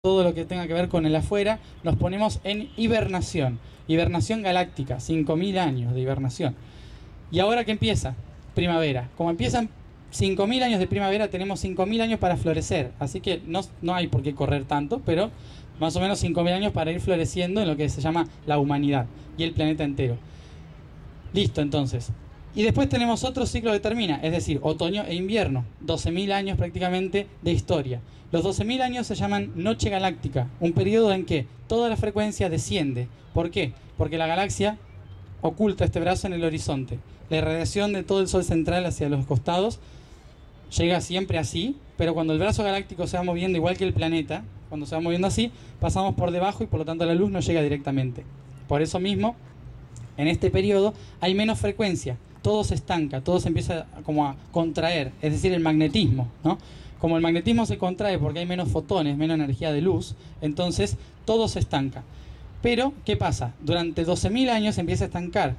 todo lo que tenga que ver con el afuera, nos ponemos en hibernación. Hibernación galáctica, 5.000 años de hibernación. ¿Y ahora qué empieza? Primavera. Como empiezan 5.000 años de primavera, tenemos 5.000 años para florecer. Así que no hay por qué correr tanto, pero más o menos 5.000 años para ir floreciendo en lo que se llama la humanidad y el planeta entero. Listo, entonces. Y después tenemos otro ciclo que termina, es decir, otoño e invierno, 12.000 años prácticamente de historia. Los 12.000 años se llaman noche galáctica, un periodo en que toda la frecuencia desciende. ¿Por qué? Porque la galaxia oculta este brazo en el horizonte. La irradiación de todo el Sol central hacia los costados llega siempre así, pero cuando el brazo galáctico se va moviendo igual que el planeta, cuando se va moviendo así, pasamos por debajo y por lo tanto la luz no llega directamente. Por eso mismo, en este periodo hay menos frecuencia. Todo se estanca, todo se empieza como a contraer, es decir, el magnetismo, ¿no? Como el magnetismo se contrae porque hay menos fotones, menos energía de luz, entonces todo se estanca. Pero, ¿qué pasa? Durante 12.000 años se empieza a estancar,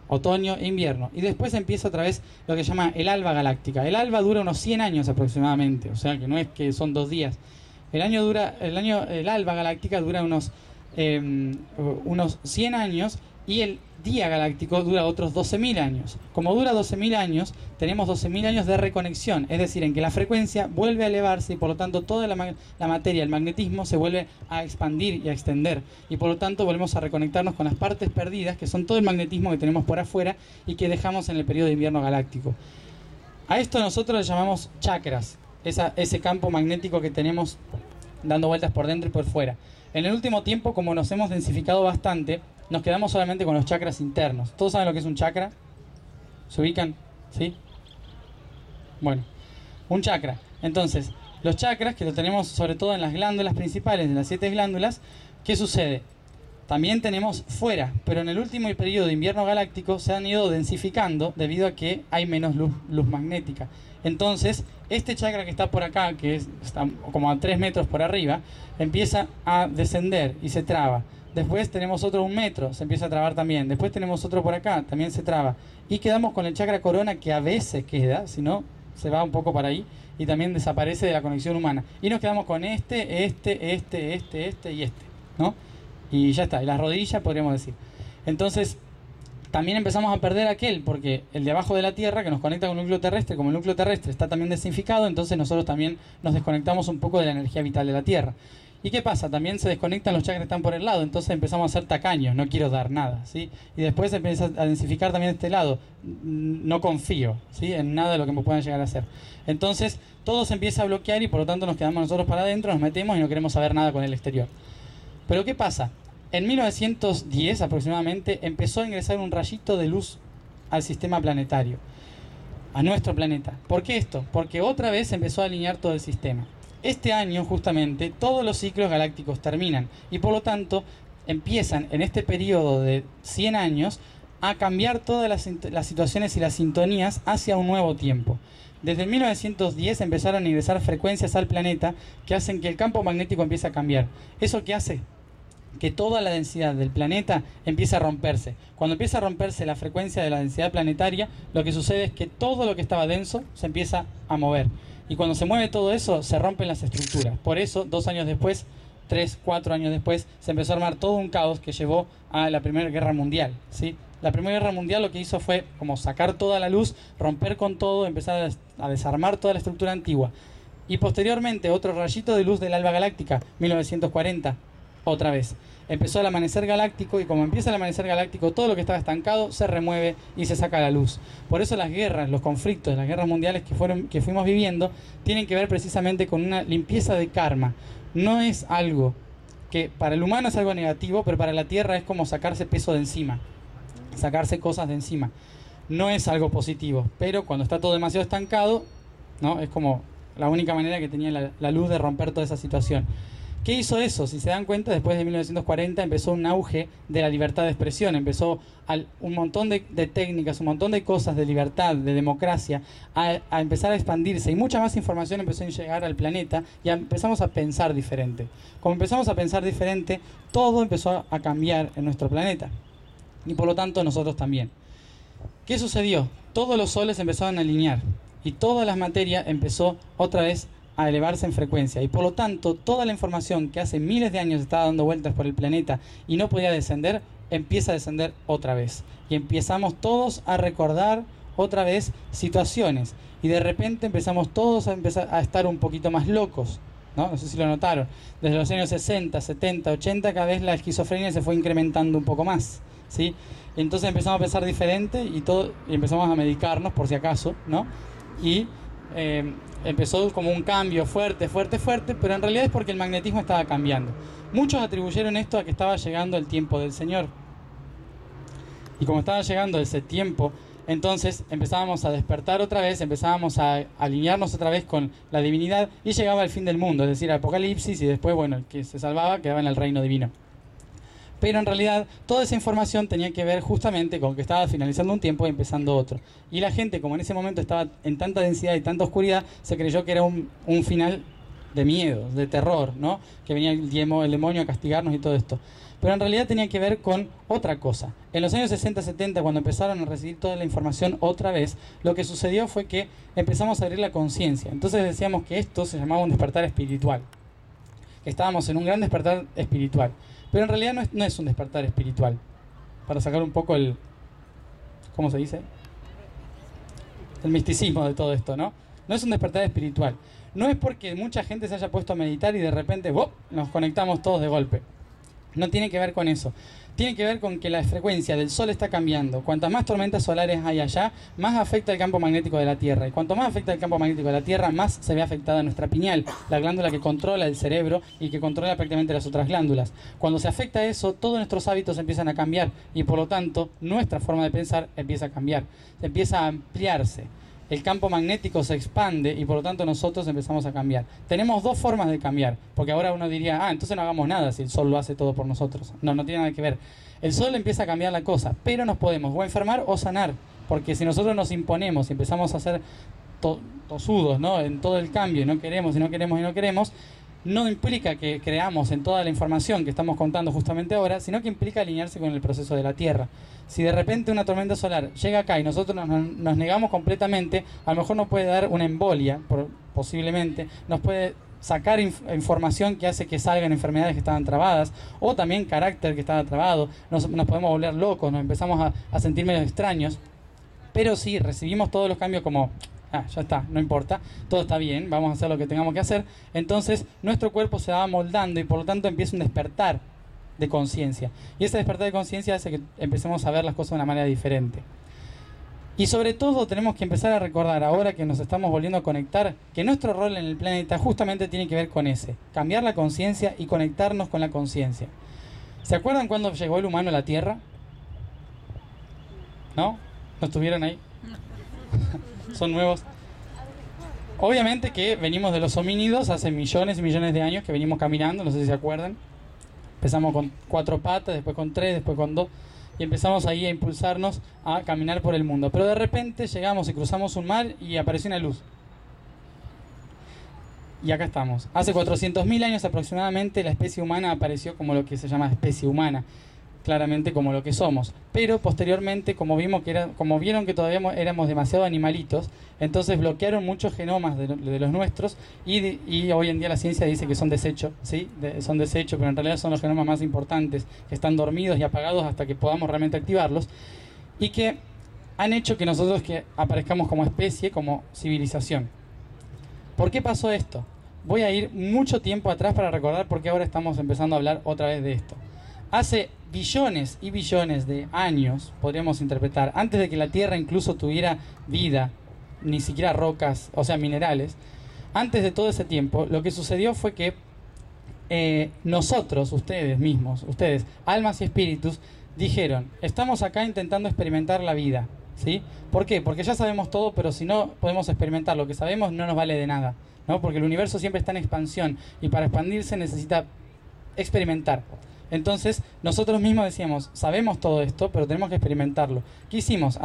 otoño e invierno, y después empieza otra vez lo que se llama el alba galáctica. El alba dura unos 100 años aproximadamente, o sea que no es que son 2 días. El alba galáctica dura unos 100 años, y el día galáctico dura otros 12.000 años. Como dura 12.000 años, tenemos 12.000 años de reconexión, es decir, en que la frecuencia vuelve a elevarse y por lo tanto toda la materia, el magnetismo, se vuelve a expandir y a extender. Y por lo tanto volvemos a reconectarnos con las partes perdidas, que son todo el magnetismo que tenemos por afuera y que dejamos en el periodo de invierno galáctico. A esto nosotros le llamamos chakras, ese campo magnético que tenemos dando vueltas por dentro y por fuera. En el último tiempo, como nos hemos densificado bastante, nos quedamos solamente con los chakras internos. ¿Todos saben lo que es un chakra? ¿Se ubican? ¿Sí? Bueno, un chakra. Entonces, los chakras, que lo tenemos sobre todo en las glándulas principales, en las 7 glándulas, ¿qué sucede? También tenemos fuera, pero en el último periodo de invierno galáctico se han ido densificando debido a que hay menos luz magnética. Entonces, este chakra que está por acá, que está como a 3 metros por arriba, empieza a descender y se traba. Después tenemos otro 1 metro, se empieza a trabar también. Después tenemos otro por acá, también se traba. Y quedamos con el chakra corona, que a veces queda, si no, se va un poco para ahí y también desaparece de la conexión humana. Y nos quedamos con este y este, ¿no? Y ya está, y las rodillas podríamos decir. Entonces, también empezamos a perder aquel, porque el de abajo de la Tierra, que nos conecta con el núcleo terrestre, como el núcleo terrestre está también desinficado, entonces nosotros también nos desconectamos un poco de la energía vital de la Tierra. ¿Y qué pasa? También se desconectan los chakras que están por el lado, entonces empezamos a ser tacaños, no quiero dar nada, ¿sí? Y después se empieza a densificar también este lado, no confío, ¿sí?, en nada de lo que me puedan llegar a hacer. Entonces todo se empieza a bloquear y por lo tanto nos quedamos nosotros para adentro, nos metemos y no queremos saber nada con el exterior. Pero ¿qué pasa? En 1910 aproximadamente empezó a ingresar un rayito de luz al sistema planetario, a nuestro planeta. ¿Por qué esto? Porque otra vez empezó a alinear todo el sistema. Este año justamente todos los ciclos galácticos terminan y por lo tanto empiezan en este periodo de 100 años a cambiar todas las situaciones y las sintonías hacia un nuevo tiempo. Desde 1910 empezaron a ingresar frecuencias al planeta que hacen que el campo magnético empiece a cambiar. ¿Eso qué hace? Que toda la densidad del planeta empieza a romperse. Cuando empieza a romperse la frecuencia de la densidad planetaria, lo que sucede es que todo lo que estaba denso se empieza a mover. Y cuando se mueve todo eso, se rompen las estructuras. Por eso, 2 años después, 3, 4 años después, se empezó a armar todo un caos que llevó a la Primera Guerra Mundial, ¿sí? La Primera Guerra Mundial lo que hizo fue como sacar toda la luz, romper con todo, empezar a desarmar toda la estructura antigua. Y posteriormente, otro rayito de luz del alba galáctica, 1940, otra vez. Empezó el amanecer galáctico y como empieza el amanecer galáctico, todo lo que estaba estancado se remueve y se saca a la luz. Por eso las guerras, los conflictos, las guerras mundiales que fuimos viviendo tienen que ver precisamente con una limpieza de karma. No es algo que para el humano es algo negativo, pero para la Tierra es como sacarse peso de encima, sacarse cosas de encima. No es algo positivo, pero cuando está todo demasiado estancado, ¿no?, es como la única manera que tenía la luz de romper toda esa situación. ¿Qué hizo eso? Si se dan cuenta, después de 1940 empezó un auge de la libertad de expresión, empezó un montón de técnicas, un montón de cosas de libertad, de democracia, a empezar a expandirse y mucha más información empezó a llegar al planeta y empezamos a pensar diferente. Como empezamos a pensar diferente, todo empezó a cambiar en nuestro planeta y por lo tanto nosotros también. ¿Qué sucedió? Todos los soles empezaron a alinear y toda la materia empezó otra vez a elevarse en frecuencia. Y por lo tanto, toda la información que hace miles de años estaba dando vueltas por el planeta y no podía descender, empieza a descender otra vez. Y empezamos todos a recordar otra vez situaciones. Y de repente empezamos todos a estar un poquito más locos, ¿no? No sé si lo notaron. Desde los años 60, 70, 80, cada vez la esquizofrenia se fue incrementando un poco más, ¿sí? Entonces empezamos a pensar diferente y empezamos a medicarnos por si acaso, ¿no? Y empezó como un cambio fuerte, pero en realidad es porque el magnetismo estaba cambiando. Muchos atribuyeron esto a que estaba llegando el tiempo del Señor. Y como estaba llegando ese tiempo, entonces empezábamos a despertar otra vez, empezábamos a alinearnos otra vez con la divinidad y llegaba el fin del mundo, es decir, Apocalipsis, y después, bueno, el que se salvaba quedaba en el reino divino. Pero en realidad toda esa información tenía que ver justamente con que estaba finalizando un tiempo y empezando otro. Y la gente, como en ese momento estaba en tanta densidad y tanta oscuridad, se creyó que era un final de miedo, de terror, ¿no? Que venía el demonio a castigarnos y todo esto. Pero en realidad tenía que ver con otra cosa. En los años 60-70, cuando empezaron a recibir toda la información otra vez, lo que sucedió fue que empezamos a abrir la conciencia. Entonces decíamos que esto se llamaba un despertar espiritual. Estábamos en un gran despertar espiritual. Pero en realidad no es un despertar espiritual. Para sacar un poco el... ¿Cómo se dice? El misticismo de todo esto, ¿no? No es un despertar espiritual. No es porque mucha gente se haya puesto a meditar y de repente ¡wow!, nos conectamos todos de golpe. No tiene que ver con eso. Tiene que ver con que la frecuencia del Sol está cambiando. Cuantas más tormentas solares hay allá, más afecta el campo magnético de la Tierra. Y cuanto más afecta el campo magnético de la Tierra, más se ve afectada nuestra pineal, la glándula que controla el cerebro y que controla prácticamente las otras glándulas. Cuando se afecta eso, todos nuestros hábitos empiezan a cambiar y por lo tanto nuestra forma de pensar empieza a cambiar, empieza a ampliarse. El campo magnético se expande y por lo tanto nosotros empezamos a cambiar. Tenemos dos formas de cambiar, porque ahora uno diría, entonces no hagamos nada si el Sol lo hace todo por nosotros. No tiene nada que ver. El Sol empieza a cambiar la cosa, pero nos podemos o enfermar o sanar, porque si nosotros nos imponemos y empezamos a ser tosudos, ¿no?, en todo el cambio y no queremos y no queremos y no queremos, no implica que creamos en toda la información que estamos contando justamente ahora, sino que implica alinearse con el proceso de la Tierra. Si de repente una tormenta solar llega acá y nosotros nos negamos completamente, a lo mejor nos puede dar una embolia, posiblemente, nos puede sacar información que hace que salgan enfermedades que estaban trabadas, o también carácter que estaba trabado, nos podemos volver locos, nos empezamos a sentir medio extraños, pero si recibimos todos los cambios como... ya está, no importa, todo está bien, vamos a hacer lo que tengamos que hacer. Entonces nuestro cuerpo se va moldando y por lo tanto empieza un despertar de conciencia. Y ese despertar de conciencia hace que empecemos a ver las cosas de una manera diferente. Y sobre todo tenemos que empezar a recordar, ahora que nos estamos volviendo a conectar, que nuestro rol en el planeta justamente tiene que ver con ese, cambiar la conciencia y conectarnos con la conciencia. ¿Se acuerdan cuando llegó el humano a la Tierra? ¿No? ¿No estuvieron ahí? Son nuevos. Obviamente que venimos de los homínidos hace millones y millones de años que venimos caminando, no sé si se acuerdan. Empezamos con 4 patas, después con 3, después con 2 y empezamos ahí a impulsarnos a caminar por el mundo. Pero de repente llegamos y cruzamos un mar y apareció una luz. Y acá estamos. Hace 400.000 años aproximadamente la especie humana apareció como lo que se llama especie humana. Claramente como lo que somos, pero posteriormente como vieron que todavía éramos demasiado animalitos, entonces bloquearon muchos genomas de los nuestros y hoy en día la ciencia dice que son desechos, ¿sí? Son desechos, pero en realidad son los genomas más importantes que están dormidos y apagados hasta que podamos realmente activarlos y que han hecho que nosotros que aparezcamos como especie, como civilización. ¿Por qué pasó esto? Voy a ir mucho tiempo atrás para recordar por qué ahora estamos empezando a hablar otra vez de esto. Hace billones y billones de años, podríamos interpretar, antes de que la Tierra incluso tuviera vida, ni siquiera rocas, o sea, minerales, antes de todo ese tiempo, lo que sucedió fue que nosotros, ustedes mismos, ustedes, almas y espíritus, dijeron, estamos acá intentando experimentar la vida, ¿sí? ¿Por qué? Porque ya sabemos todo, pero si no podemos experimentar lo que sabemos, no nos vale de nada, ¿no? Porque el universo siempre está en expansión y para expandirse necesita experimentar. Entonces, nosotros mismos decíamos, sabemos todo esto, pero tenemos que experimentarlo. ¿Qué hicimos?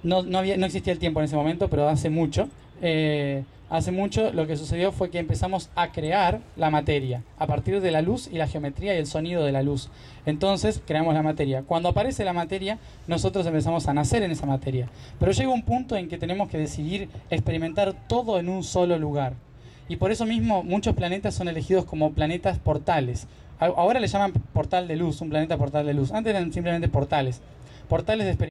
No existía el tiempo en ese momento, pero hace mucho lo que sucedió fue que empezamos a crear la materia, a partir de la luz y la geometría y el sonido de la luz. Entonces, creamos la materia. Cuando aparece la materia, nosotros empezamos a nacer en esa materia. Pero llega un punto en que tenemos que decidir experimentar todo en un solo lugar. Y por eso mismo muchos planetas son elegidos como planetas portales. Ahora le llaman portal de luz, un planeta portal de luz. Antes eran simplemente portales. Portales de experiencia.